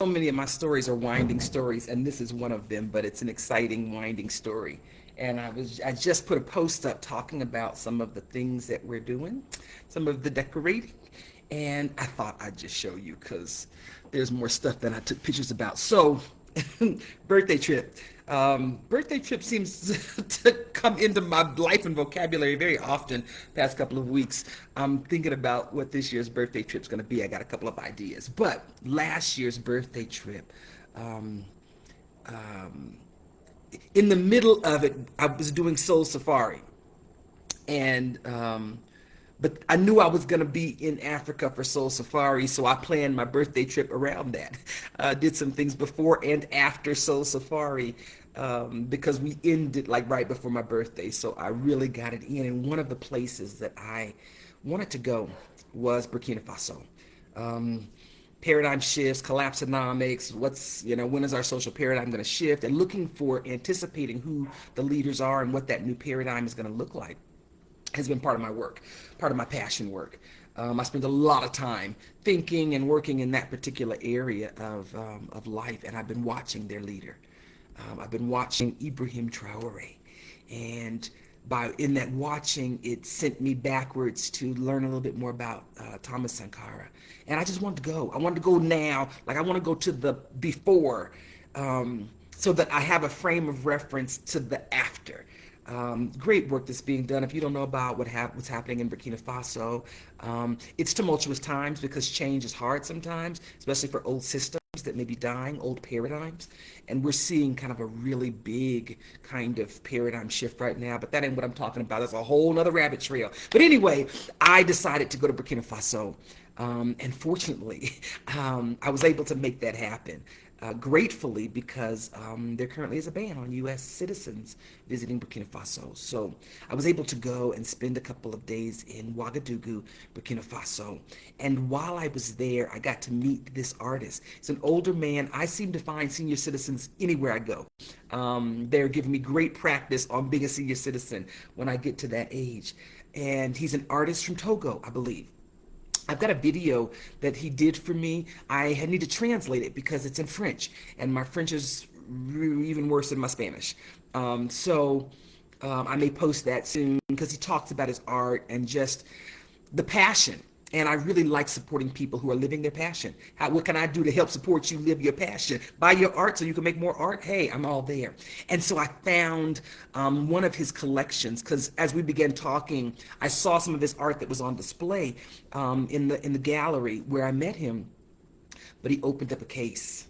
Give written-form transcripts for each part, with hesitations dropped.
many of my stories are winding stories, and this is one of them, but it's an exciting winding story. And I just put a post up talking about some of the things that we're doing, some of the decorating, and I thought I'd just show you because there's more stuff that I took pictures about. So, birthday trip. Birthday trip seems to come into my life and vocabulary very often. Past couple of weeks, I'm thinking about what this year's birthday trip's going to be. I got a couple of ideas, but last year's birthday trip, um, um, in the middle of it, I was doing Soul Safari, and but I knew I was going to be in Africa for Soul Safari, so I planned my birthday trip around that. Did some things before and after Soul Safari, because we ended like right before my birthday, so I really got it in. And one of the places that I wanted to go was Burkina Faso. Um, Paradigm shifts, collapsonomics, when is our social paradigm going to shift, and looking for, anticipating who the leaders are and what that new paradigm is going to look like has been part of my work, part of my passion work. I spend a lot of time thinking and working in that particular area of life, and I've been watching their leader. I've been watching Ibrahim Traore, and in that watching, it sent me backwards to learn a little bit more about Thomas Sankara. And I just wanted to go. I wanted to go now. Like I want to go to the before, so that I have a frame of reference to the after. Great work that's being done. If you don't know about what's happening in Burkina Faso, it's tumultuous times because change is hard sometimes, especially for old systems that may be dying, old paradigms. And we're seeing kind of a really big kind of paradigm shift right now, but that ain't what I'm talking about. That's a whole nother rabbit trail. But anyway, I decided to go to Burkina Faso. And fortunately, I was able to make that happen. Gratefully, because there currently is a ban on U.S. citizens visiting Burkina Faso. So I was able to go and spend a couple of days in Ouagadougou, Burkina Faso. And while I was there, I got to meet this artist. He's an older man. I seem to find senior citizens anywhere I go. They're giving me great practice on being a senior citizen when I get to that age. And he's an artist from Togo, I believe. I've got a video that he did for me. I need to translate it because it's in French, and my French is even worse than my Spanish. I may post that soon because he talks about his art and just the passion. And I really like supporting people who are living their passion. What can I do to help support you live your passion? Buy your art so you can make more art? Hey, I'm all there. And so I found one of his collections because as we began talking, I saw some of his art that was on display in the gallery where I met him. But he opened up a case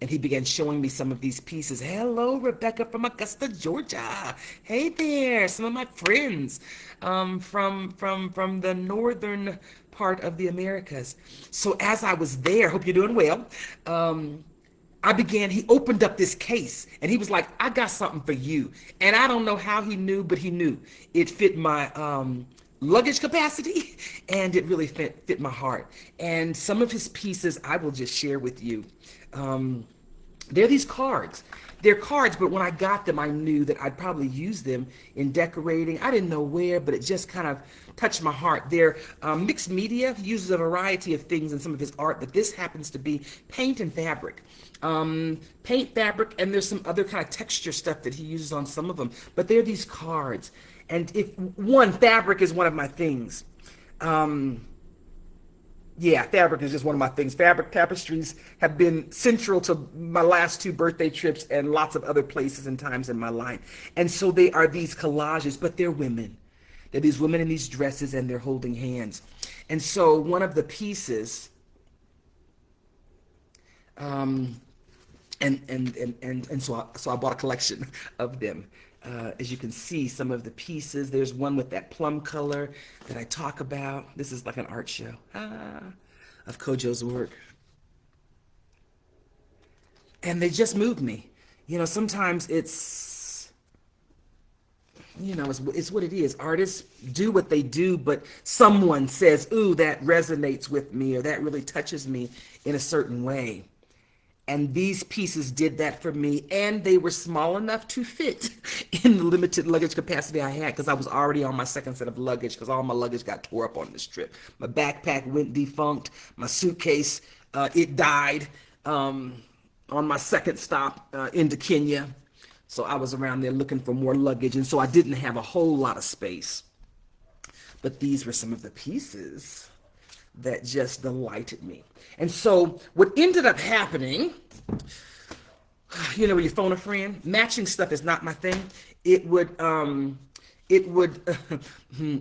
and he began showing me some of these pieces. Hello, Rebecca from Augusta, Georgia. Hey there, some of my friends from the northern part of the Americas. So as I was there, hope you're doing well. He opened up this case and he was like, I got something for you. And I don't know how he knew, but he knew it fit my luggage capacity and it really fit my heart. And some of his pieces I will just share with you. They're these cards. They're cards, but when I got them, I knew that I'd probably use them in decorating. I didn't know where, but it just kind of touched my heart. They're mixed media. He uses a variety of things in some of his art, but this happens to be paint and fabric. Paint, fabric, and there's some other kind of texture stuff that he uses on some of them. But they're these cards. And fabric is one of my things. Fabric is just one of my things. Fabric tapestries have been central to my last two birthday trips and lots of other places and times in my life. And so they are these collages, but they're women. They're these women in these dresses and they're holding hands. And so one of the pieces, and so I bought a collection of them. As you can see, some of the pieces, there's one with that plum color that I talk about. This is like an art show of Kojo's work. And they just moved me. Sometimes it's what it is. Artists do what they do, but someone says, ooh, that resonates with me, or that really touches me in a certain way. And these pieces did that for me, and they were small enough to fit in the limited luggage capacity I had because I was already on my second set of luggage because all my luggage got tore up on this trip. My backpack went defunct. My suitcase, it died. on my second stop into Kenya. So I was around there looking for more luggage, and so I didn't have a whole lot of space. But these were some of the pieces that just delighted me. And so what ended up happening, you know, when you phone a friend, matching stuff is not my thing. It would,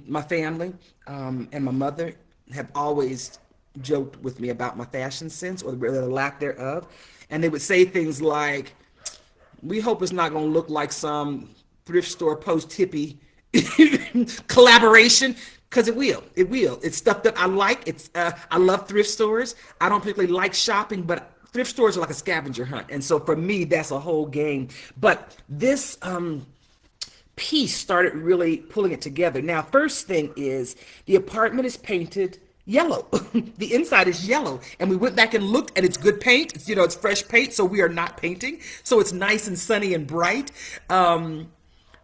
my family and my mother have always joked with me about my fashion sense or the lack thereof. And they would say things like, we hope it's not going to look like some thrift store post-hippie collaboration, because it will. It will. It's stuff that I like. I love thrift stores. I don't particularly like shopping, but thrift stores are like a scavenger hunt. And so for me, that's a whole game. But this piece started really pulling it together. Now, first thing is the apartment is painted yellow. The inside is yellow, and we went back and looked, and it's good paint. It's, you know, it's fresh paint, so we are not painting. So it's nice and sunny and bright.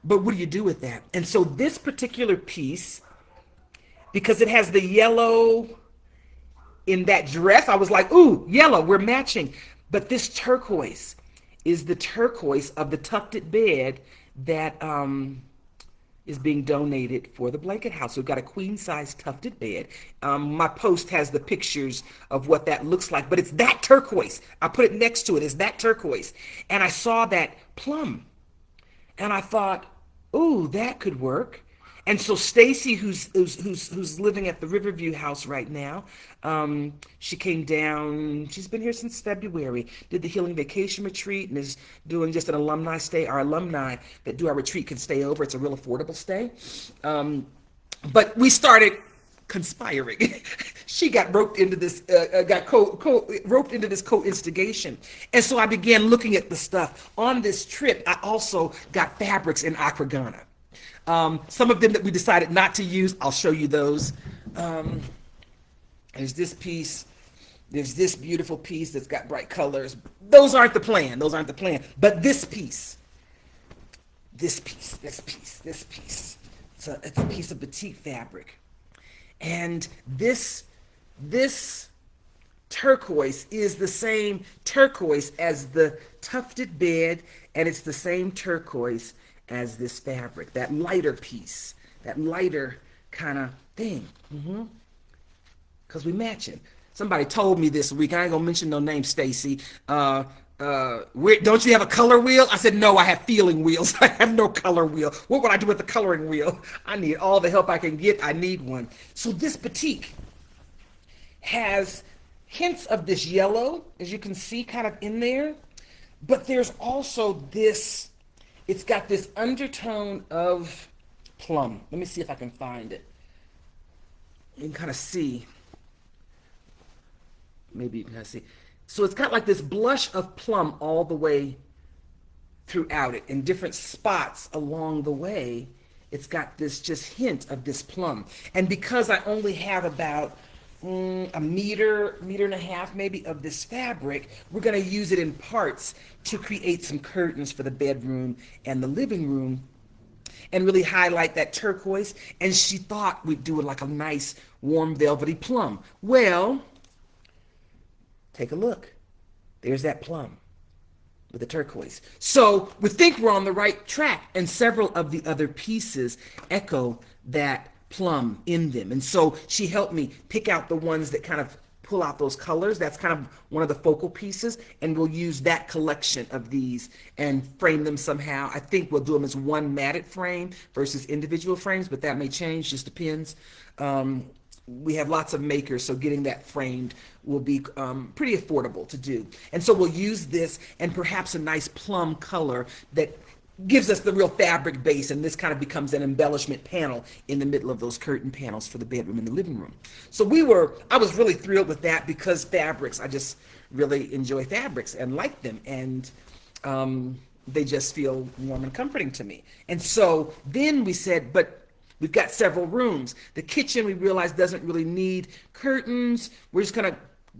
But what do you do with that? And so this particular piece, because it has the yellow in that dress, I was like, ooh, yellow, we're matching. But this turquoise is the turquoise of the tufted bed that is being donated for the blanket house. We've got a queen size tufted bed. My post has the pictures of what that looks like, but it's that turquoise. I put it next to it. It's that turquoise. And I saw that plum, and I thought, ooh, that could work. And so Stacy, who's living at the Riverview house right now, she came down. She's been here since February. Did the Healing Vacation Retreat and is doing just an alumni stay. Our alumni that do our retreat can stay over. It's a real affordable stay. But we started conspiring. She got roped into this, roped into this co-instigation. And so I began looking at the stuff. On this trip, I also got fabrics in Accra, Ghana. Some of them that we decided not to use, I'll show you those. There's this piece. There's this beautiful piece that's got bright colors. Those aren't the plan. Those aren't the plan. But this piece, this piece. It's a piece of batik fabric. And this turquoise is the same turquoise as the tufted bed, and it's the same turquoise as this fabric, that lighter piece, that lighter kind of thing. Because we matching. Somebody told me this week, I ain't gonna mention no name, Stacy, don't you have a color wheel? I said, no, I have feeling wheels. I have no color wheel. What would I do with the coloring wheel? I need all the help I can get. I need one. So this batik has hints of this yellow, as you can see, kind of in there. But there's also this, it's got this undertone of plum. Let me see if I can find it. You can kind of see. Maybe you can kind of see. So it's got like this blush of plum all the way throughout it. In different spots along the way, it's got this just hint of this plum. And because I only have about a meter and a half maybe of this fabric, we're going to use it in parts to create some curtains for the bedroom and the living room and really highlight that turquoise. And she thought we'd do it like a nice warm velvety plum. Well, take a look. There's that plum with the turquoise. So we think we're on the right track, and several of the other pieces echo that plum in them. And so she helped me pick out the ones that kind of pull out those colors. That's kind of one of the focal pieces, and we'll use that collection of these and frame them somehow. I think we'll do them as one matted frame versus individual frames, but that may change, just depends. We have lots of makers, so getting that framed will be pretty affordable to do. And so we'll use this and perhaps a nice plum color that gives us the real fabric base, and this kind of becomes an embellishment panel in the middle of those curtain panels for the bedroom and the living room. So I was really thrilled with that, because fabrics, I just really enjoy fabrics and like them, and they just feel warm and comforting to me. And so then we said, but we've got several rooms. The kitchen, we realized, doesn't really need curtains. We're just gonna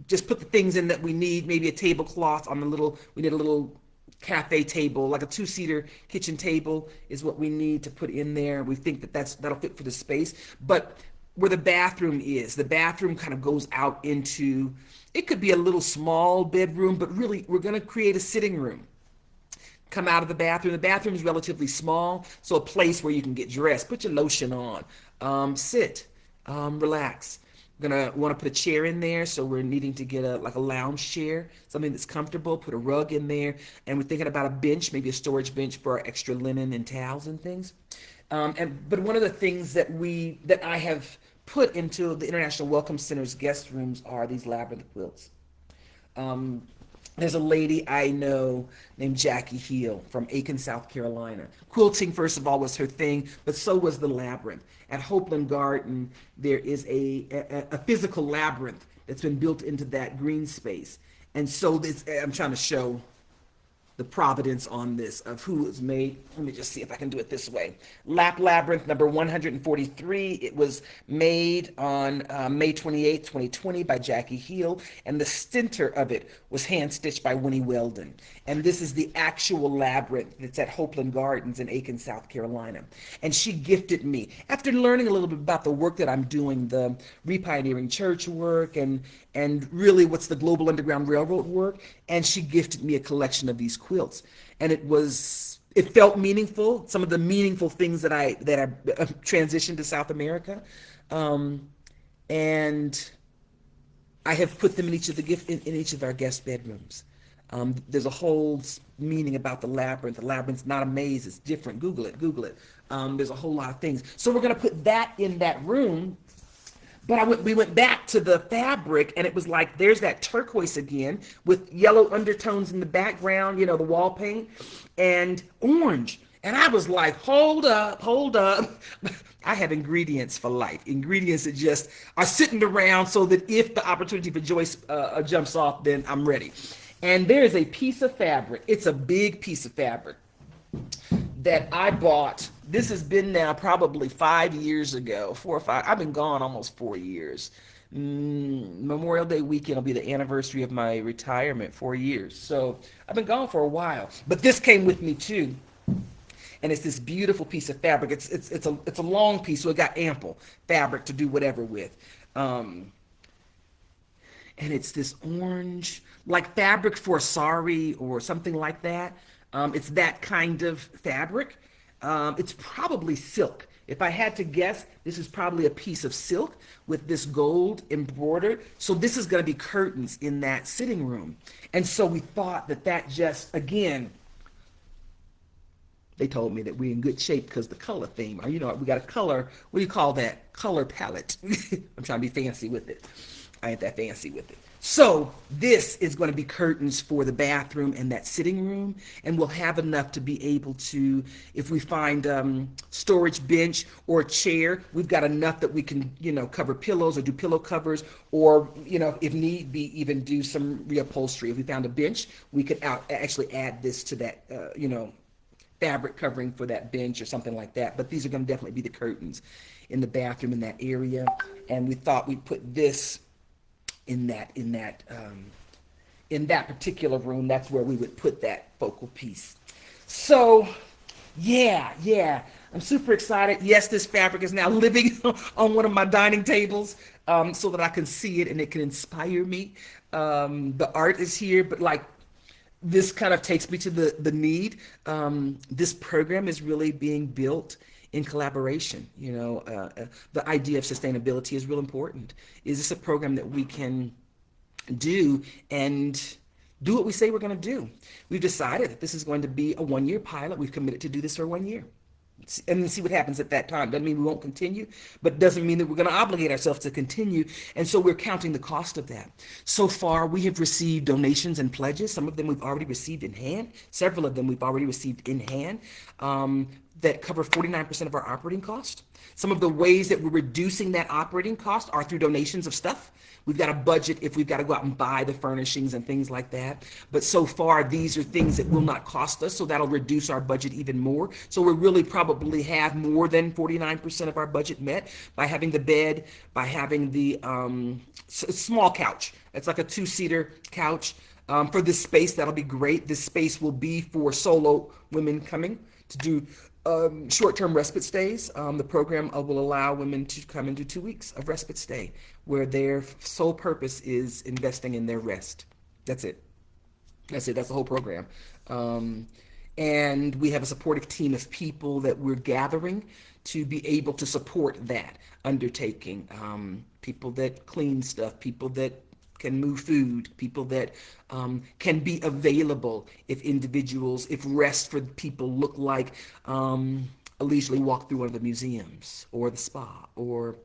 just put the things in that we need, maybe a tablecloth on we need a little cafe table, like a 2-seater kitchen table is what we need to put in there. We think that'll fit for the space. But where the bathroom is. The bathroom kind of goes out into, it could be a little small bedroom, but really we're going to create a sitting room. Come out of the bathroom. The bathroom is relatively small, so a place where you can get dressed, put your lotion on, sit, relax. We're gonna want to put a chair in there, so we're needing to get a like a lounge chair, something that's comfortable. Put a rug in there, and we're thinking about a bench, maybe a storage bench for our extra linen and towels and things. But one of the things that I have put into the International Welcome Center's guest rooms are these labyrinth quilts. Um, there's a lady I know named Jackie Hill from Aiken, South Carolina. Quilting, first of all, was her thing, but so was the labyrinth. At Hopeland Garden, there is a physical labyrinth that's been built into that green space. And so I'm trying to show the providence on this of who was made. Let me just see if I can do it this way. Labyrinth number 143. It was made on May 28th, 2020 by Jackie Hill, and the center of it was hand stitched by Winnie Weldon. And this is the actual labyrinth that's at Hopeland Gardens in Aiken, South Carolina. And she gifted me, after learning a little bit about the work that I'm doing, the RePioneering Church work, and really what's the Global Underground Railroad work, and she gifted me a collection of these quilts. And it felt meaningful, some of the meaningful things that I transitioned to South America. And I have put them in each of in each of our guest bedrooms. There's a whole meaning about the labyrinth. The labyrinth's not a maze, it's different. Google it. There's a whole lot of things. So we're gonna put that in that room. But we went back to the fabric, and it was like, there's that turquoise again with yellow undertones in the background, the wall paint, and orange. And I was like, hold up. I have ingredients for life. Ingredients that just are sitting around so that if the opportunity for Joyce jumps off, then I'm ready. And there's a piece of fabric. It's a big piece of fabric that I bought. This has been now probably 5 years ago, 4 or 5. I've been gone almost 4 years. Memorial Day weekend will be the anniversary of my retirement, 4 years. So I've been gone for a while. But this came with me too. And it's this beautiful piece of fabric. It's a long piece, so it got ample fabric to do whatever with. And it's this orange, like fabric for a sari or something like that. It's that kind of fabric. It's probably silk. If I had to guess, this is probably a piece of silk with this gold embroidered. So this is going to be curtains in that sitting room. And so we thought that just, again, they told me that we're in good shape because the color theme, we got a color, what do you call that? Color palette. I'm trying to be fancy with it. I ain't that fancy with it. So this is going to be curtains for the bathroom and that sitting room, and we'll have enough to be able to, if we find storage bench or chair, we've got enough that we can, cover pillows or do pillow covers, or, if need be, even do some reupholstery. If we found a bench, we could actually add this to that, fabric covering for that bench or something like that. But these are going to definitely be the curtains in the bathroom in that area, and we thought we'd put this in that particular room. That's where we would put that focal piece. So yeah, I'm super excited. Yes, this fabric is now living on one of my dining tables, so that I can see it and it can inspire me. The art is here, but this kind of takes me to the need. This program is really being built in collaboration. The idea of sustainability is real important. Is this a program that we can do and do what we say we're going to do? We've decided that this is going to be a 1-year pilot. We've committed to do this for 1 year. And then see what happens at that time. Doesn't mean we won't continue, but doesn't mean that we're going to obligate ourselves to continue. And so we're counting the cost of that. So far, we have received donations and pledges. Some of them we've already received in hand. Several of them we've already received in hand. That cover 49% of our operating cost. Some of the ways that we're reducing that operating cost are through donations of stuff. We've got a budget if we've got to go out and buy the furnishings and things like that. But so far, these are things that will not cost us, so that'll reduce our budget even more. So we really probably have more than 49% of our budget met by having the bed, by having the small couch. It's like a 2-seater couch. For this space, that'll be great. This space will be for solo women coming to do short-term respite stays. The program will allow women to come and do 2 weeks of respite stay where their sole purpose is investing in their rest. That's it. That's it. That's the whole program. Um, and we have a supportive team of people that we're gathering to be able to support that undertaking. People that clean stuff, people that can move food, people that can be available if rest for people look like a leisurely walk through one of the museums or the spa or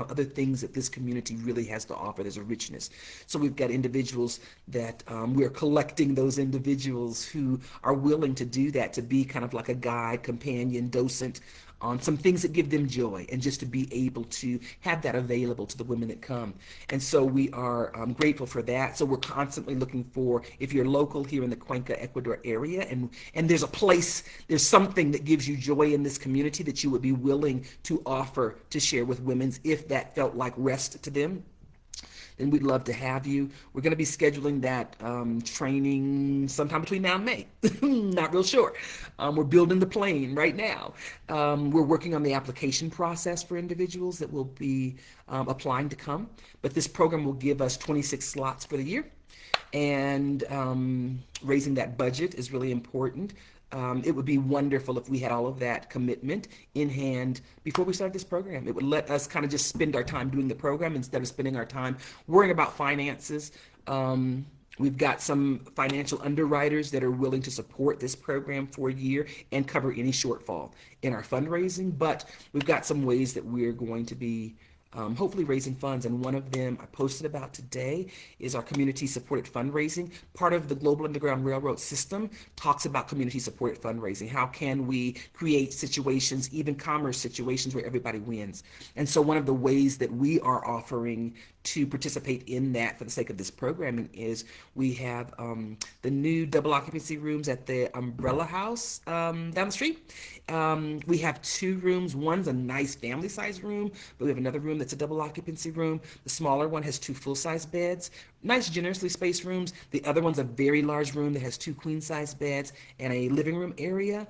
other things that this community really has to offer. There's a richness. So we've got individuals that we're collecting those individuals who are willing to do that, to be kind of like a guide, companion, docent on some things that give them joy, and just to be able to have that available to the women that come. And so we are grateful for that. So we're constantly looking for, if you're local here in the Cuenca, Ecuador area, and there's a place, there's something that gives you joy in this community that you would be willing to offer to share with women if that felt like rest to them, then we'd love to have you. We're going to be scheduling that training sometime between now and May. Not real sure. We're building the plane right now. We're working on the application process for individuals that will be applying to come. But this program will give us 26 slots for the year. And raising that budget is really important. It would be wonderful if we had all of that commitment in hand before we started this program. It would let us kind of just spend our time doing the program instead of spending our time worrying about finances. We've got some financial underwriters that are willing to support this program for a year and cover any shortfall in our fundraising. But we've got some ways that we're going to be hopefully raising funds, and one of them I posted about today is our community-supported fundraising. Part of the Global Underground Railroad system talks about community-supported fundraising. How can we create situations, even commerce situations, where everybody wins? And so one of the ways that we are offering to participate in that for the sake of this programming is we have the new double occupancy rooms at the Umbrella House down the street. We have 2 rooms. One's a nice family size room, but we have another room that's a double occupancy room. The smaller one has 2 full-size beds, nice generously spaced rooms. The other one's a very large room that has 2 queen-size beds and a living room area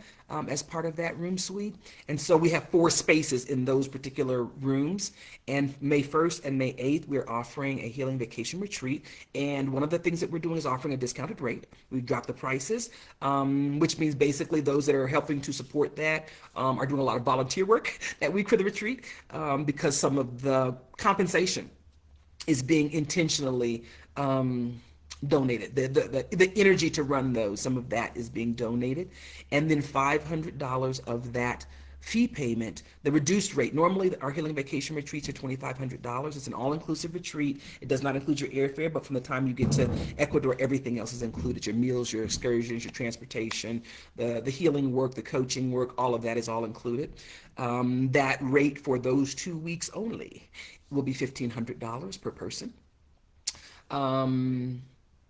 as part of that room suite. And so we have 4 spaces in those particular rooms. And May 1st and May 8th, we're offering a healing vacation retreat. And one of the things that we're doing is offering a discounted rate. We've dropped the prices, which means basically those that are helping to support that are doing a lot of volunteer work that week for the retreat, because some of the compensation is being intentionally donated. The energy to run those, some of that is being donated. And then $500 of that fee payment, the reduced rate. Normally our healing vacation retreats are $2,500. It's an all-inclusive retreat. It does not include your airfare, but from the time you get to Ecuador, everything else is included. Your meals, your excursions, your transportation, the healing work, the coaching work, all of that is all included. That rate for those 2 weeks only will be $1,500 per person.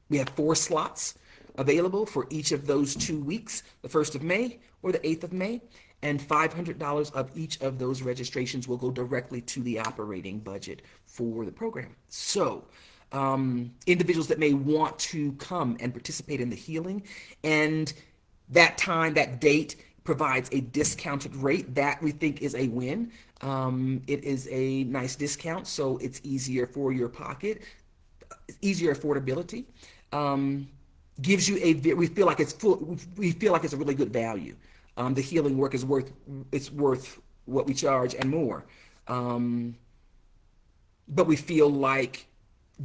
We have 4 slots available for each of those 2 weeks, the 1st of May or the 8th of May, and $500 of each of those registrations will go directly to the operating budget for the program. So individuals that may want to come and participate in the healing, and that time, that date provides a discounted rate, that we think is a win. It is a nice discount, so it's easier for your pocket, easier affordability. Gives you we feel like it's a really good value. The healing work is worth what we charge and more. But we feel like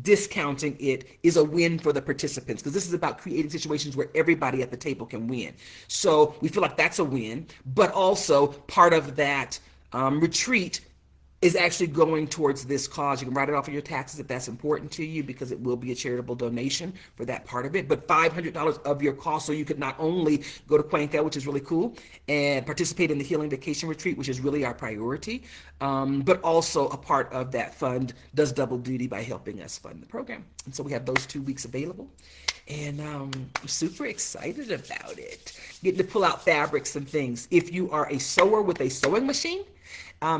discounting it is a win for the participants, because this is about creating situations where everybody at the table can win. So we feel like that's a win, but also part of that retreat is actually going towards this cause. You can write it off of your taxes if that's important to you, because it will be a charitable donation for that part of it. But $500 of your cost, so you could not only go to Cuenca, which is really cool, and participate in the healing vacation retreat, which is really our priority, but also a part of that fund does double duty by helping us fund the program. And so we have those 2 weeks available. And I'm super excited about it. Getting to pull out fabrics and things. If you are a sewer with a sewing machine,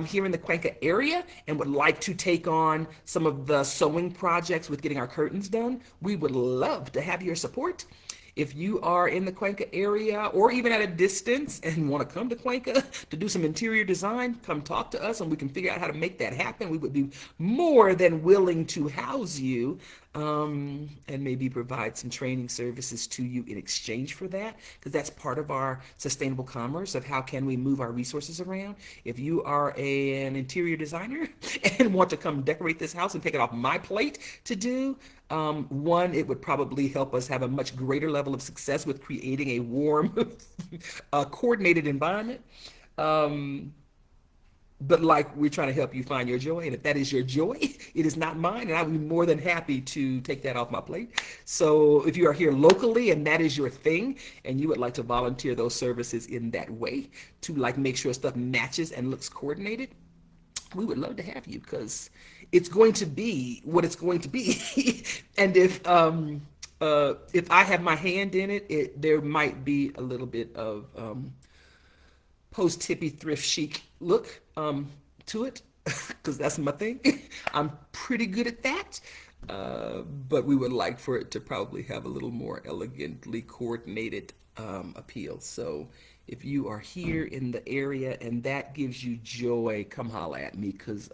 here in the Cuenca area and would like to take on some of the sewing projects with getting our curtains done, we would love to have your support. If you are in the Cuenca area or even at a distance and want to come to Cuenca to do some interior design, come talk to us and we can figure out how to make that happen. We would be more than willing to house you, and maybe provide some training services to you in exchange for that, because that's part of our sustainable commerce of how can we move our resources around. If you are an interior designer and want to come decorate this house and take it off my plate to do, one, it would probably help us have a much greater level of success with creating a warm, coordinated environment. Um, but like, we're trying to help you find your joy, and if that is your joy, it is not mine, and I would be more than happy to take that off my plate. So if you are here locally and that is your thing, and you would like to volunteer those services in that way to like make sure stuff matches and looks coordinated, we would love to have you, because it's going to be what it's going to be. And if I have my hand in it, there might be a little bit of post hippie thrift chic look to it, because that's my thing. I'm pretty good at that. But we would like for it to probably have a little more elegantly coordinated appeal. So if you are here in the area and that gives you joy, come holla at me, because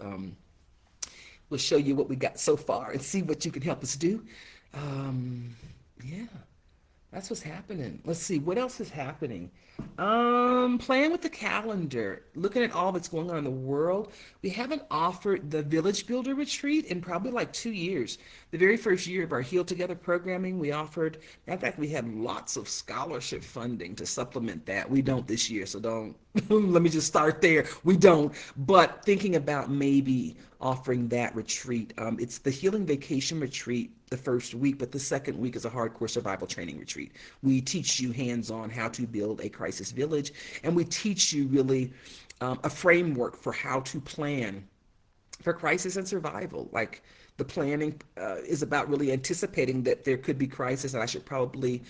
we'll show you what we got so far and see what you can help us do. Yeah, that's what's happening. Let's see, what else is happening? Playing with the calendar, looking at all that's going on in the world. We haven't offered the Village Builder Retreat in probably like 2 years. The very first year of our Heal Together programming, we offered, in fact, we had lots of scholarship funding to supplement that. We don't this year, so don't, let me just start there. We don't, but thinking about maybe offering that retreat. It's the Healing Vacation Retreat the first week, but the second week is a hardcore survival training retreat. We teach you hands-on how to build a crisis village, and we teach you really a framework for how to plan for crisis and survival. Like, the planning is about really anticipating that there could be crisis, and I should probably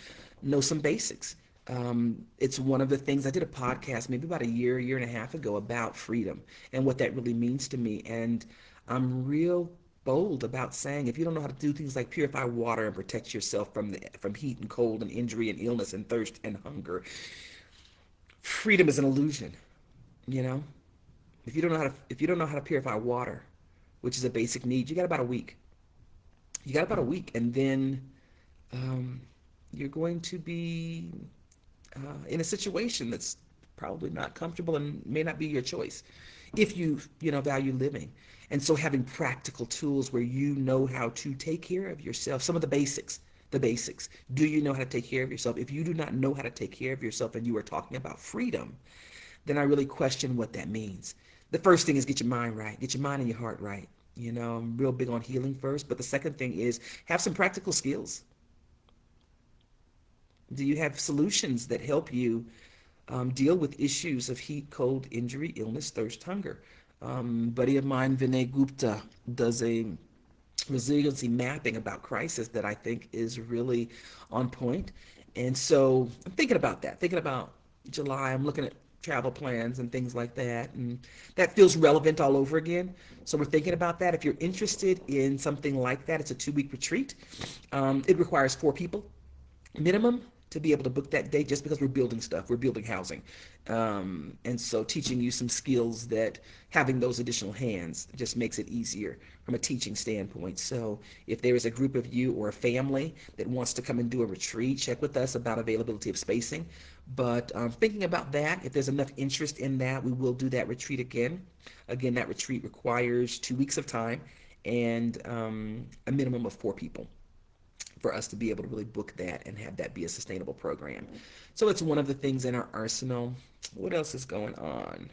know some basics. It's one of the things, I did a podcast maybe about a year and a half ago about freedom and what that really means to me. And I'm real bold about saying, if you don't know how to do things like purify water and protect yourself from heat and cold and injury and illness and thirst and hunger, freedom is an illusion. You know, if you don't know how to purify water, which is a basic need, you got about a week. You got about a week, and then you're going to be in a situation that's probably not comfortable and may not be your choice if you value living. And so having practical tools where you know how to take care of yourself, some of the basics. Do you know how to take care of yourself? If you do not know how to take care of yourself and you are talking about freedom, then I really question what that means. The first thing is get your mind right, get your mind and your heart right. I'm real big on healing first, but the second thing is have some practical skills. Do you have solutions that help you deal with issues of heat, cold, injury, illness, thirst, hunger? Buddy of mine, Vinay Gupta, does a resiliency mapping about crisis that I think is really on point. And so I'm thinking about that, thinking about July. I'm looking at travel plans and things like that, and that feels relevant all over again. So we're thinking about that. If you're interested in something like that, it's a 2-week retreat. It requires 4 people minimum to be able to book that date, just because we're building stuff, we're building housing. And so teaching you some skills that having those additional hands just makes it easier from a teaching standpoint. So if there is a group of you or a family that wants to come and do a retreat, check with us about availability of spacing. But thinking about that, if there's enough interest in that, we will do that retreat again. Again, that retreat requires 2 weeks of time and a minimum of 4 people for us to be able to really book that and have that be a sustainable program. So it's one of the things in our arsenal. What else is going on?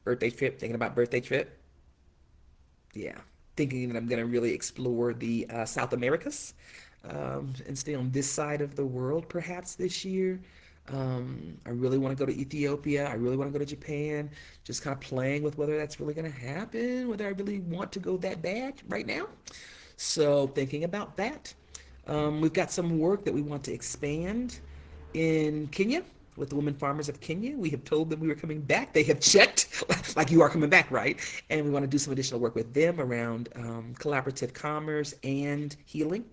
Birthday trip, thinking about birthday trip. Yeah, thinking that I'm going to really explore the South Americas and stay on this side of the world perhaps this year. I really want to go to Ethiopia. I really want to go to Japan. Just kind of playing with whether that's really going to happen, whether I really want to go that bad right now. So thinking about that. We've got some work that we want to expand in Kenya with the women farmers of Kenya. We have told them we were coming back. They have checked, like you are coming back, right? And we want to do some additional work with them around collaborative commerce and healing.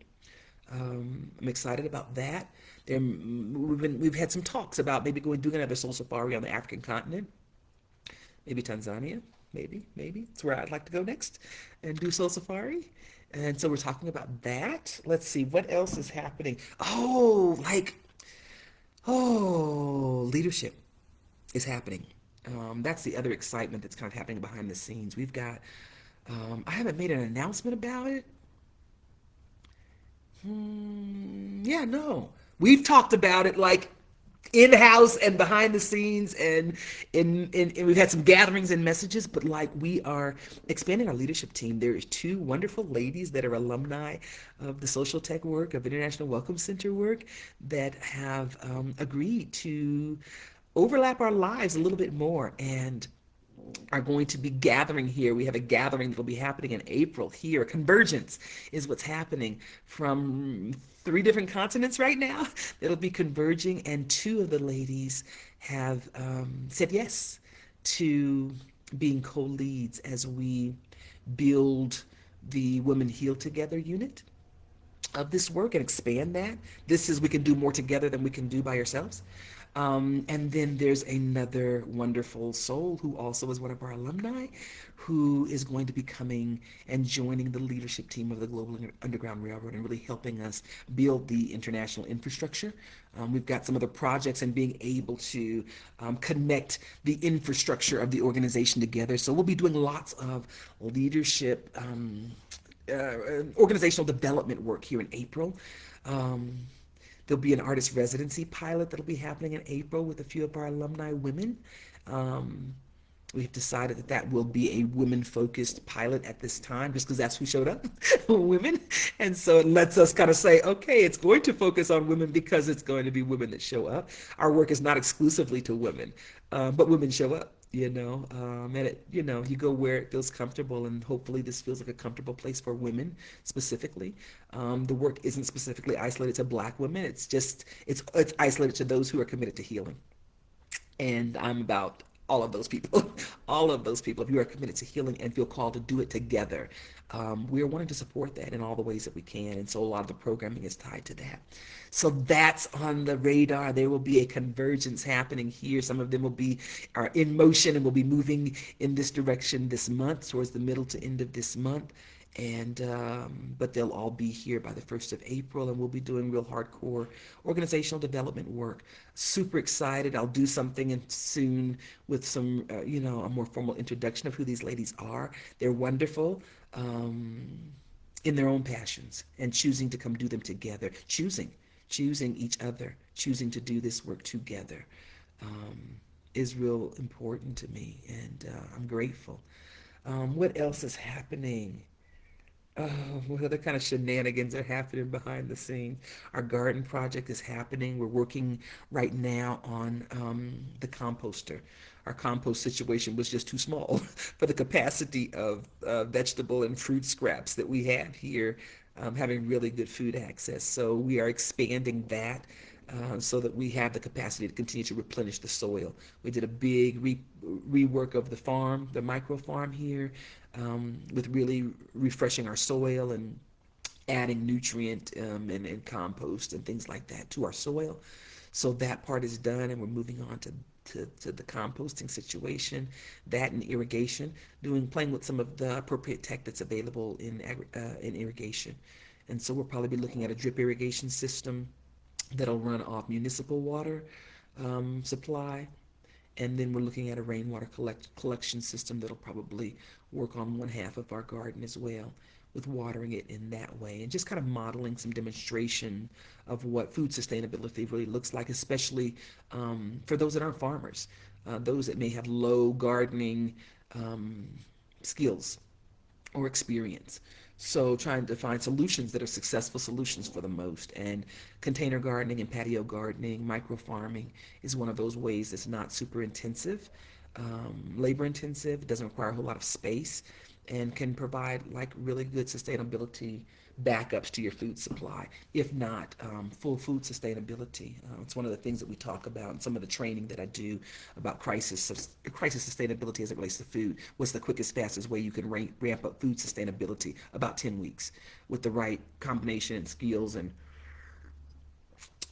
I'm excited about that. We've had some talks about maybe doing another soul safari on the African continent, maybe Tanzania, maybe it's where I'd like to go next and do soul safari. And so we're talking about that. Let's see what else is happening. Leadership is happening. That's the other excitement that's kind of happening behind the scenes. We've got, I haven't made an announcement about it. Yeah, no. We've talked about it like in-house and behind the scenes and we've had some gatherings and messages, but like we are expanding our leadership team. There is two wonderful ladies that are alumni of the social tech work, of International Welcome Center work, that have agreed to overlap our lives a little bit more and are going to be gathering here. We have a gathering that will be happening in April here. Convergence is what's happening from three different continents right now that'll be converging, and two of the ladies have said yes to being co-leads as we build the Women Heal Together unit of this work and expand that. This is, we can do more together than we can do by ourselves. And then there's another wonderful soul who also is one of our alumni, who is going to be coming and joining the leadership team of the Global Underground Railroad and really helping us build the international infrastructure. We've got some other projects and being able to connect the infrastructure of the organization together. So we'll be doing lots of leadership organizational development work here in April. There'll be an artist residency pilot that'll be happening in April with a few of our alumni women. We've decided that that will be a women-focused pilot at this time, just because that's who showed up, women. And so it lets us kind of say, okay, it's going to focus on women because it's going to be women that show up. Our work is not exclusively to women, but women show up. And you go where it feels comfortable, and hopefully this feels like a comfortable place for women specifically. The work isn't specifically isolated to Black women. It's isolated to those who are committed to healing. And I'm about all of those people, all of those people. If you are committed to healing and feel called to do it together, we are wanting to support that in all the ways that we can. And so a lot of the programming is tied to that. So that's on the radar. There will be a convergence happening here. Some of them are in motion and will be moving in this direction this month, towards the middle to end of this month. And but they'll all be here by the 1st of April, and we'll be doing real hardcore organizational development work. Super excited. I'll do something soon with some a more formal introduction of who these ladies are. They're wonderful in their own passions, and choosing to come do them together, choosing each other, choosing to do this work together, is real important to me, and I'm grateful. What else is happening? Oh, what other kind of shenanigans are happening behind the scenes? Our garden project is happening. We're working right now on the composter. Our compost situation was just too small for the capacity of vegetable and fruit scraps that we have here, having really good food access. So we are expanding that so that we have the capacity to continue to replenish the soil. We did a big rework of the farm, the micro farm here, with really refreshing our soil and adding nutrient and compost and things like that to our soil. So that part is done, and we're moving on to the composting situation, that and irrigation, playing with some of the appropriate tech that's available in irrigation. And so we'll probably be looking at a drip irrigation system that'll run off municipal water supply. And then we're looking at a rainwater collection system that'll probably work on one half of our garden as well, with watering it in that way, and just kind of modeling some demonstration of what food sustainability really looks like, especially for those that aren't farmers, those that may have low gardening skills or experience. So trying to find solutions that are successful solutions for the most. And container gardening and patio gardening, micro farming is one of those ways that's not super intensive, labor intensive. It doesn't require a whole lot of space. and can provide like really good sustainability backups to your food supply, if not full food sustainability. It's one of the things that we talk about in some of the training that I do about crisis sustainability as it relates to food. What's the quickest, fastest way you can ramp up food sustainability? About 10 weeks with the right combination and skills and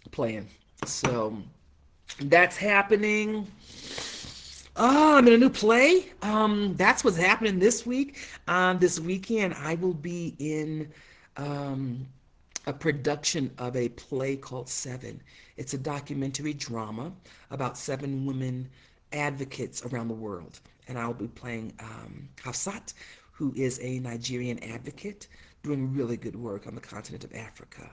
plan. So that's happening. Oh, I'm in a new play. That's what's happening this week. This weekend, I will be in um, a production of a play called Seven. It's a documentary drama about seven women advocates around the world. And I'll be playing Hafsat, who is a Nigerian advocate doing really good work on the continent of Africa.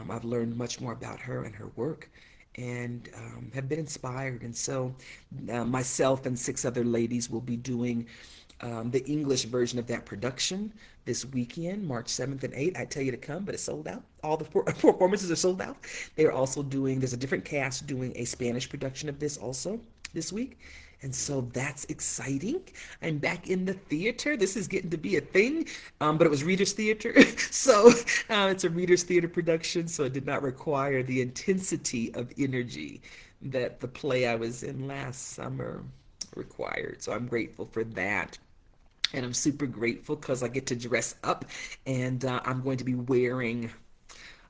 I've learned much more about her and her work and have been inspired. And so, myself and six other ladies will be doing the English version of that production this weekend, March 7th and 8th. I tell you to come, but it's sold out. All the performances are sold out. They're also doing, there's a different cast doing a Spanish production of this also this week. And so that's exciting. I'm back in the theater. This is getting to be a thing, but it was Reader's Theater. So it's a Reader's Theater production, so it did not require the intensity of energy that the play I was in last summer required. So I'm grateful for that. And I'm super grateful because I get to dress up and I'm going to be wearing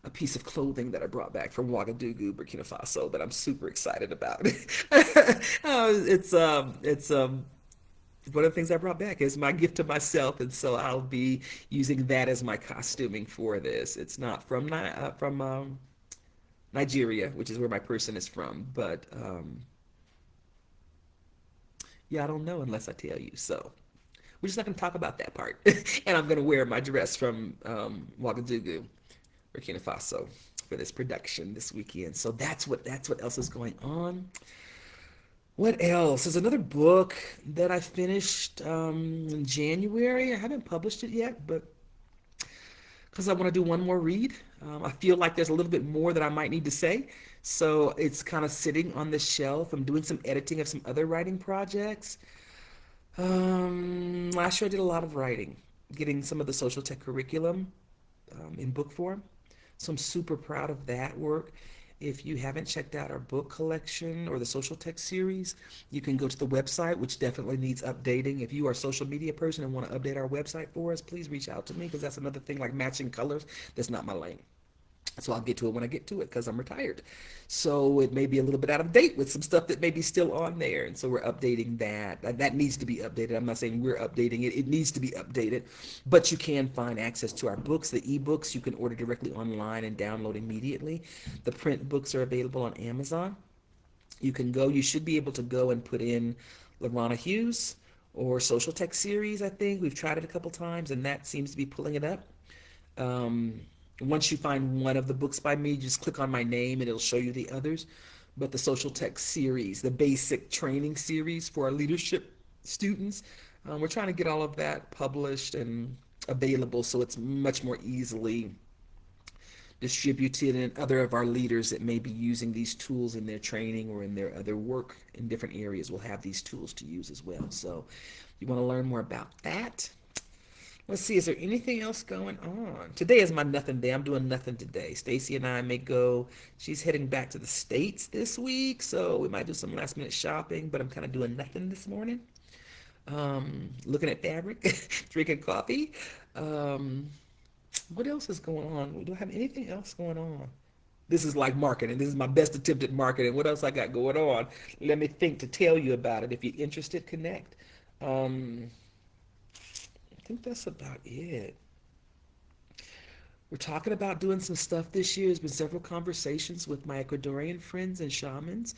a piece of clothing that I brought back from Ouagadougou, Burkina Faso, that I'm super excited about. It's one of the things I brought back is my gift to myself, and so I'll be using that as my costuming for this. It's not from Nigeria, which is where my person is from, but yeah, I don't know unless I tell you. So we're just not going to talk about that part. And I'm going to wear my dress from Ouagadougou, Burkina Faso, for this production this weekend. So that's what else is going on. What else? There's another book that I finished in January. I haven't published it yet, but because I want to do one more read. I feel like there's a little bit more that I might need to say. So it's kind of sitting on the shelf. I'm doing some editing of some other writing projects. Last year I did a lot of writing, getting some of the social tech curriculum in book form. So I'm super proud of that work. If you haven't checked out our book collection or the social tech series, you can go to the website, which definitely needs updating. If you are a social media person and want to update our website for us, please reach out to me because that's another thing like matching colors. That's not my lane. So I'll get to it when I get to it because I'm retired. So it may be a little bit out of date with some stuff that may be still on there. And so we're updating that. That needs to be updated. I'm not saying we're updating it. It needs to be updated. But you can find access to our books. The ebooks you can order directly online and download immediately. The print books are available on Amazon. You should be able to go and put in LaRahna Hughes or Social Tech Series, I think. We've tried it a couple times and that seems to be pulling it up. Um, Once you find one of the books by me, just click on my name and it'll show you the others. But the social tech series, the basic training series for our leadership students, we're trying to get all of that published and available so it's much more easily distributed, and other of our leaders that may be using these tools in their training or in their other work in different areas will have these tools to use as well. So if you want to learn more about that, let's see, is there anything else going on? Today is my nothing day. I'm doing nothing today. Stacy and I may go, she's heading back to the States this week, so we might do some last minute shopping, but I'm kind of doing nothing this morning. Looking at fabric, drinking coffee. What else is going on? Do I have anything else going on? This is like marketing. This is my best attempt at marketing. What else I got going on? Let me think to tell you about it. If you're interested, connect. I think that's about it. We're talking about doing some stuff this year. There's been several conversations with my Ecuadorian friends and shamans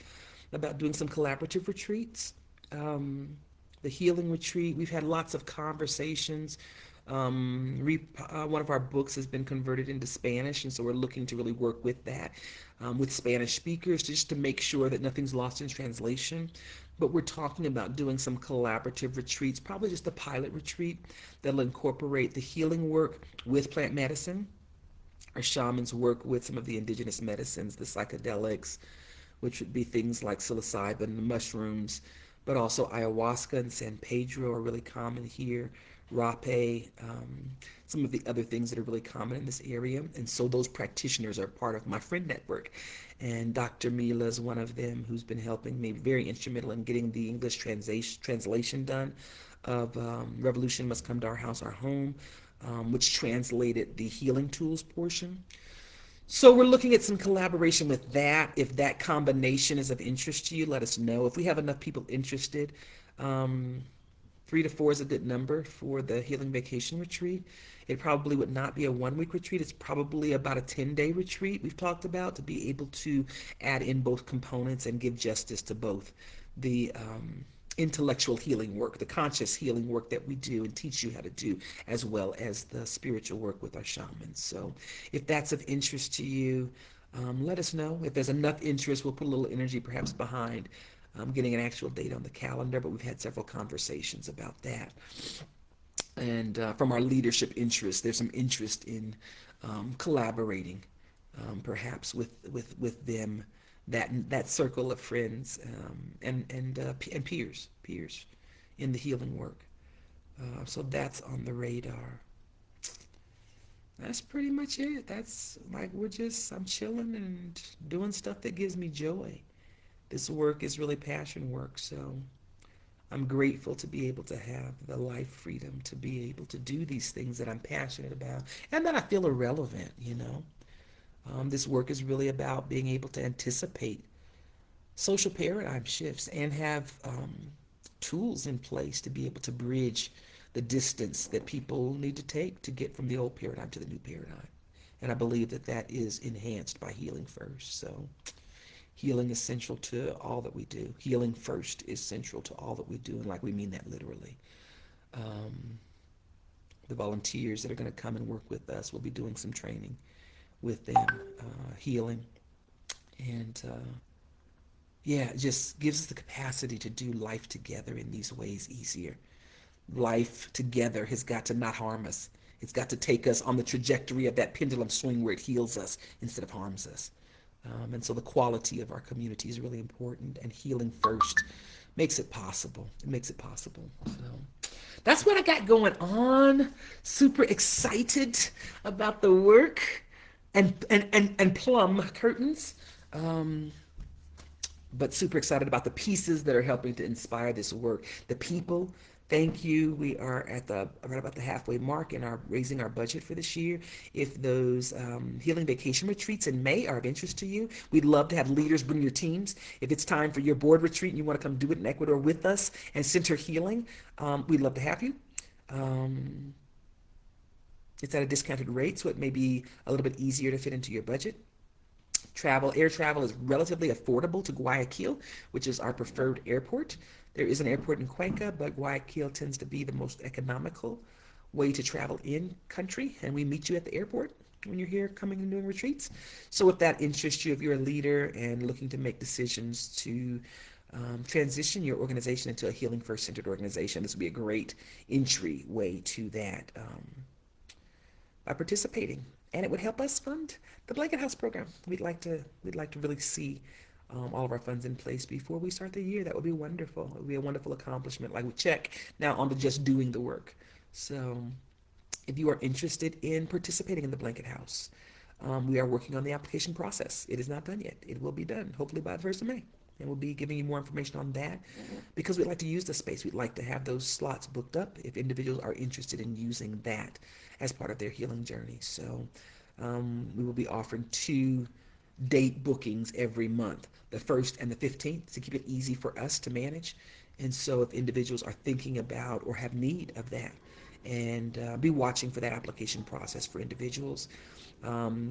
about doing some collaborative retreats. The healing retreat, we've had lots of conversations. One of our books has been converted into Spanish, and so we're looking to really work with that with Spanish speakers just to make sure that nothing's lost in translation. But we're talking about doing some collaborative retreats, probably just a pilot retreat that'll incorporate the healing work with plant medicine. Our shamans work with some of the indigenous medicines, the psychedelics, which would be things like psilocybin, mushrooms, but also ayahuasca and San Pedro are really common here. Rape, some of the other things that are really common in this area. And so those practitioners are part of my friend network. And Dr. Mila is one of them who's been helping me, very instrumental in getting the English translation done of Revolution Must Come to Our House, Our Home, which translated the healing tools portion. So we're looking at some collaboration with that. If that combination is of interest to you, let us know. If we have enough people interested, um, 3 to 4 is a good number for the Healing Vacation Retreat. It probably would not be a 1 week retreat. It's probably about a 10-day retreat we've talked about to be able to add in both components and give justice to both the intellectual healing work, the conscious healing work that we do and teach you how to do, as well as the spiritual work with our shamans. So if that's of interest to you, let us know. If there's enough interest, we'll put a little energy perhaps behind getting an actual date on the calendar, but we've had several conversations about that. And from our leadership interest, there's some interest in collaborating, perhaps with them, that circle of friends and peers in the healing work. So that's on the radar. That's pretty much it. That's like I'm chilling and doing stuff that gives me joy. This work is really passion work, so I'm grateful to be able to have the life freedom to be able to do these things that I'm passionate about and that I feel are relevant. This work is really about being able to anticipate social paradigm shifts and have tools in place to be able to bridge the distance that people need to take to get from the old paradigm to the new paradigm. And I believe that that is enhanced by healing first. So healing is central to all that we do. Healing first is central to all that we do, and like we mean that literally. Um, the volunteers that are going to come and work with us will be doing some training with them, healing, and yeah, it just gives us the capacity to do life together in these ways easier. Life together has got to not harm us. It's got to take us on the trajectory of that pendulum swing where it heals us instead of harms us. And so the quality of our community is really important, and healing first makes it possible. It makes it possible. So that's what I got going on. Super excited about the work and plum curtains. Um, but super excited about the pieces that are helping to inspire this work. The people, thank you. We are at the right about the halfway mark and are raising our budget for this year. If those healing vacation retreats in May are of interest to you, we'd love to have leaders bring your teams. If it's time for your board retreat and you want to come do it in Ecuador with us and center healing, we'd love to have you. Um, it's at a discounted rate, so it may be a little bit easier to fit into your budget. Air travel is relatively affordable to Guayaquil, which is our preferred airport. There is an airport in Cuenca, but Guayaquil tends to be the most economical way to travel in country, and we meet you at the airport when you're here coming and doing retreats. So if that interests you, if you're a leader and looking to make decisions to transition your organization into a healing first centered organization, this would be a great entry way to that by participating, and it would help us fund the Blanket House program. We'd like to really see all of our funds in place before we start the year. That would be wonderful. It would be a wonderful accomplishment. Like we check now on the just doing the work. So if you are interested in participating in the Blanket House, we are working on the application process. It is not done yet. It will be done hopefully by the 1st of May. And we'll be giving you more information on that because we'd like to use the space. We'd like to have those slots booked up if individuals are interested in using that as part of their healing journey. So we will be offering 2 date bookings every month, the 1st and the 15th, to keep it easy for us to manage. And so if individuals are thinking about or have need of that, and be watching for that application process for individuals.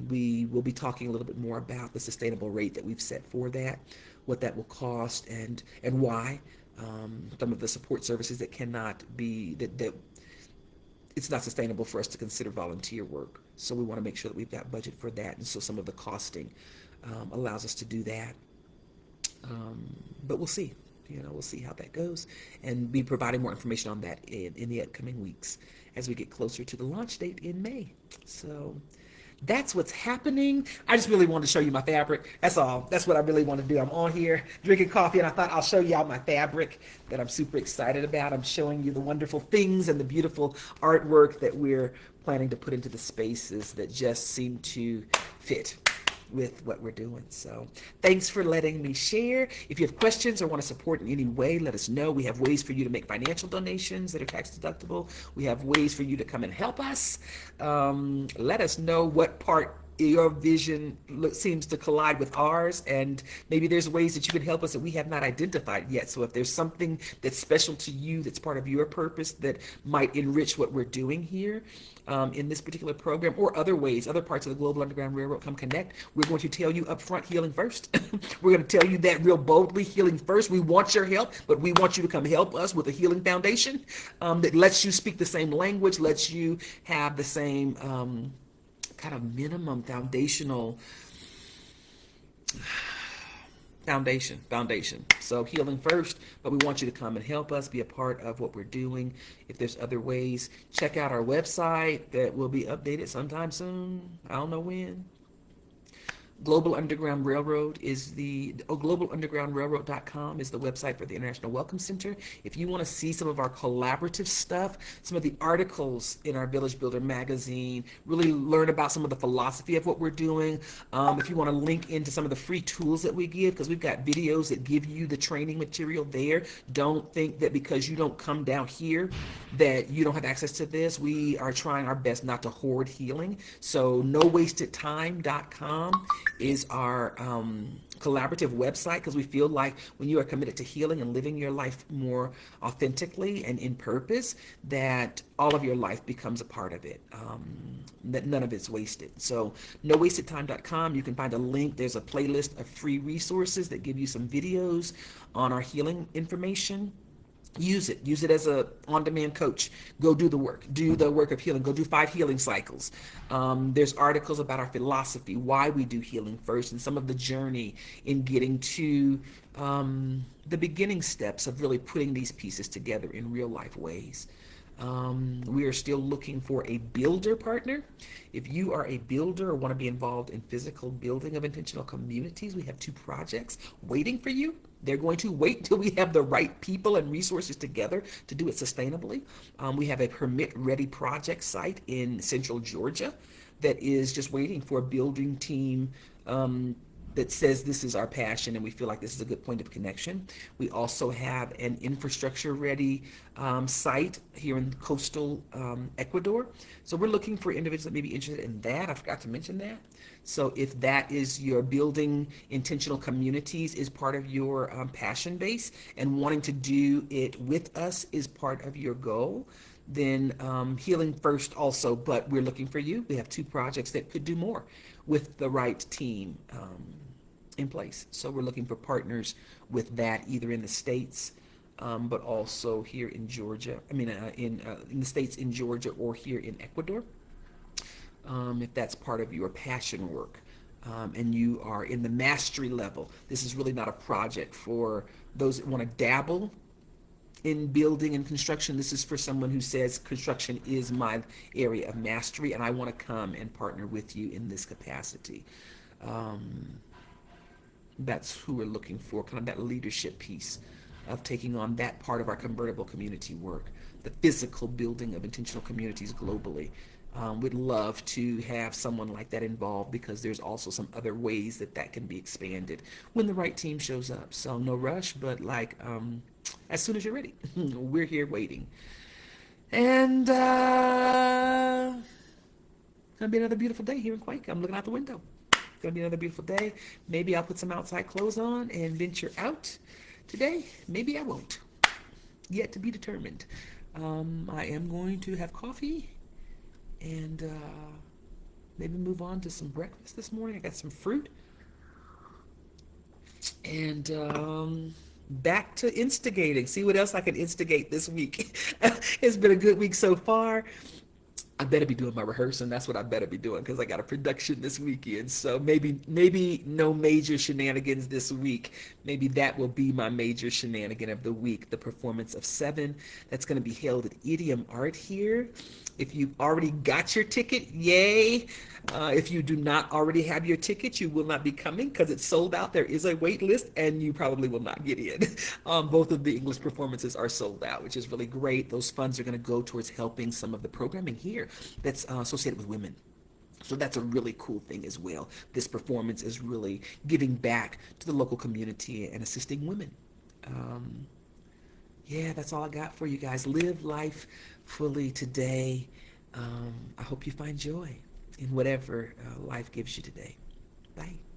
We will be talking a little bit more about the sustainable rate that we've set for that, what that will cost, and why. Some of the support services that cannot be, that it's not sustainable for us to consider volunteer work. So we want to make sure that we've got budget for that. And so some of the costing allows us to do that. But we'll see. We'll see how that goes and be providing more information on that in the upcoming weeks as we get closer to the launch date in May. So that's what's happening. I just really wanted to show you my fabric. That's all. That's what I really want to do. I'm on here drinking coffee, and I thought I'll show y'all my fabric that I'm super excited about. I'm showing you the wonderful things and the beautiful artwork that we're planning to put into the spaces that just seem to fit with what we're doing. So thanks for letting me share. If you have questions or want to support in any way, let us know. We have ways for you to make financial donations that are tax deductible. We have ways for you to come and help us. Let us know what part your vision seems to collide with ours, and maybe there's ways that you can help us that we have not identified yet. So if there's something that's special to you, that's part of your purpose, that might enrich what we're doing here in this particular program, or other ways, other parts of the Global Underground Railroad, come connect. We're going to tell you up front, healing first. We're going to tell you that real boldly, healing first. We want your help, but we want you to come help us with a healing foundation that lets you speak the same language, lets you have the same kind of minimum foundation. So healing first, but we want you to come and help us, be a part of what we're doing. If there's other ways, check out our website that will be updated sometime soon. I don't know when. Global Underground Railroad is globalundergroundrailroad.com is the website for the International Welcome Center. If you want to see some of our collaborative stuff, some of the articles in our Village Builder magazine, really learn about some of the philosophy of what we're doing. If you want to link into some of the free tools that we give, because we've got videos that give you the training material there. Don't think that because you don't come down here that you don't have access to this. We are trying our best not to hoard healing. So nowastedtime.com is our collaborative website, because we feel like when you are committed to healing and living your life more authentically and in purpose, that all of your life becomes a part of it, that none of it's wasted. So nowastedtime.com, you can find a link. There's a playlist of free resources that give you some videos on our healing information. Use it as a on-demand coach. Go do the work of healing. Go do 5 healing cycles. There's articles about our philosophy, why we do healing first, and some of the journey in getting to the beginning steps of really putting these pieces together in real life ways. We are still looking for a builder partner. If you are a builder or want to be involved in physical building of intentional communities, we have 2 projects waiting for you. They're going to wait till we have the right people and resources together to do it sustainably. We have a permit-ready project site in central Georgia that is just waiting for a building team that says this is our passion and we feel like this is a good point of connection. We also have an infrastructure-ready site here in coastal Ecuador. So we're looking for individuals that may be interested in that. I forgot to mention that. So if that is your building intentional communities is part of your passion base, and wanting to do it with us is part of your goal, then healing first also, but we're looking for you. We have 2 projects that could do more with the right team in place. So we're looking for partners with that, either in the States, but also here in Georgia. In the States, in Georgia, or here in Ecuador. If that's part of your passion work, and you are in the mastery level. This is really not a project for those that want to dabble in building and construction. This is for someone who says construction is my area of mastery and I want to come and partner with you in this capacity. That's who we're looking for, kind of that leadership piece of taking on that part of our convertible community work, the physical building of intentional communities globally. We'd love to have someone like that involved, because there's also some other ways that can be expanded when the right team shows up. So no rush, but as soon as you're ready, we're here waiting. And gonna be another beautiful day here in Cuenca. I'm looking out the window. Gonna be another beautiful day. Maybe I'll put some outside clothes on and venture out today. Maybe I won't. Yet to be determined. I am going to have coffee and maybe move on to some breakfast this morning. I got some fruit. And back to instigating. See what else I can instigate this week. It's been a good week so far. I better be doing my rehearsing. That's what I better be doing because I got a production this weekend. So maybe no major shenanigans this week. Maybe that will be my major shenanigan of the week. The performance of Seven that's going to be held at Idiom Art here. If you've already got your ticket, yay. If you do not already have your ticket, you will not be coming because it's sold out. There is a wait list and you probably will not get in. Both of the English performances are sold out, which is really great. Those funds are going to go towards helping some of the programming here that's associated with women. So that's a really cool thing as well. This performance is really giving back to the local community and assisting women. Um, yeah, that's all I got for you guys. Live life fully today. I hope you find joy in whatever life gives you today. Bye.